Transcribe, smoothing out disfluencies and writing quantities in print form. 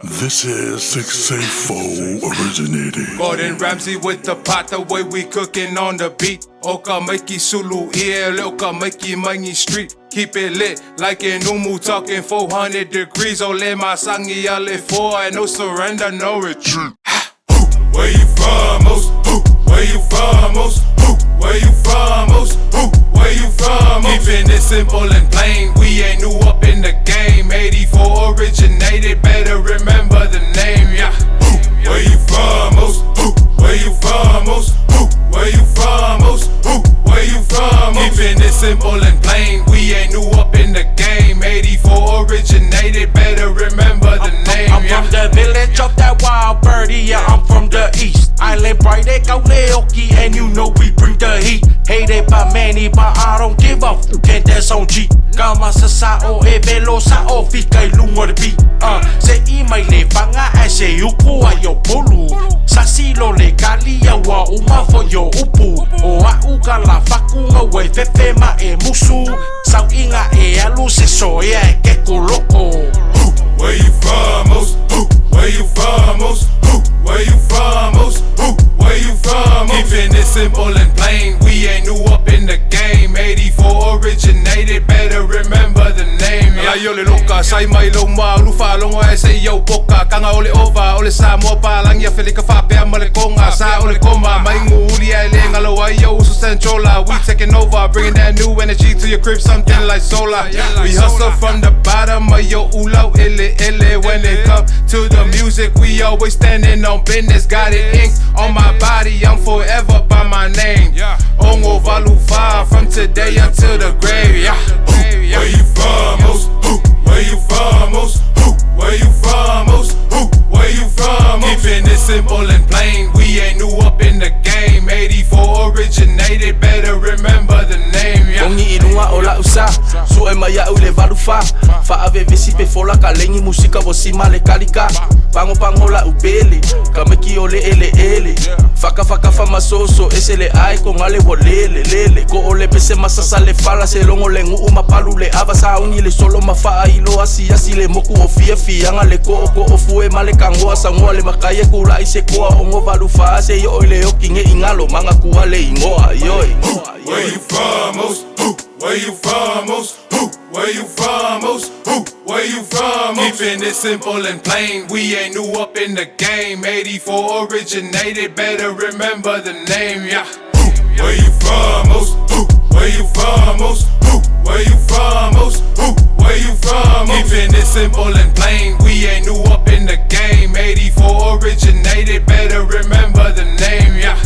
This is 684 originated. Gordon Ramsay with the pot, the way we cooking on the beat. Oka Maiki Sulu ear, Oka Maiki Mangi Street. Keep it lit like in Umu, talking 400 degrees. Ole Masangi Ale 4 and no surrender, no retreat. Where you from, most? Where you from, most? Where you from, most? Where you from, most? Keeping it simple and plain, we ain't new up in the game. 84 originated, better remember the name, yeah. Where you from, most? Where you from, most? Where you from, most? Where you from, most? Keeping it simple and plain, we ain't new up in the game. 84 originated, better remember the name, I'm from the village of that wild birdie, yeah, I'm from the east. Island bright, Leoki, and you know we bring the heat. Hated by many, but I don't give a fuck, and that's on G. Kama sa sao e velo sa ofika I lungo de beat. Se imai le panga e se upu a yo polu. Sa silo le kali a wa uma fo yo upu. O a uka la fakunga we fefema e musu. Sau inga e alu se soya e keko loko. Where you from, most? Where you from, most? Where you from, most? Where you from, most? Keeping it simple and plain, we ain't new up in the game. 84 originated, better remember the name. Yeah, yo le loka, sai mai lo ma, lufa longo e se yo boka. Kanga ole ova, ole Samoa pa lang ya felika fa pe amale konga. Sa ole koma, mai nguli ai le ngalo ai yo so centrola. We taking over, bringing that new energy to your crib, something like solar. We hustle from the bottom of your ulo ile. When it comes to the music, we always standing on business. Got it ink on my body, I'm forever by my name. Ongo Valufa, from today until the grave. Yeah. Where you from, most? Where you from, most? Where you from, most? Where you from, most? Keeping it simple and plain, we ain't new up in the game. 84 originated, better remember the name. Kongi ilunga ola usa, su e maya ule valufa. Fa ave vesi pe fola kalengi musika vosima le kalika. Pango pango la ubele, kameki ole ele. Faka fa masoso, ese le ai con ale lele. Ko ole pese masasa le fala se longo le ngu umapalu le avasa ungi le solo mafa ilo asi le moku ofia fianga le ko ofue male kangoa sangoa le makaya kula ise koa ongo valufa se yo ile okinge ingalo manga kuwa le ingoa yoi. Where you from, most? Where you from, most? Where you from, most? Where you from, most? Keeping it simple and plain, we ain't new up in the game. 84 originated, better remember the name, yeah. Where you from, most? Where you from, most? Where you from, most? Where you from, most? Keeping it simple and plain, we ain't new up in the game. 84 originated, better remember the name, yeah.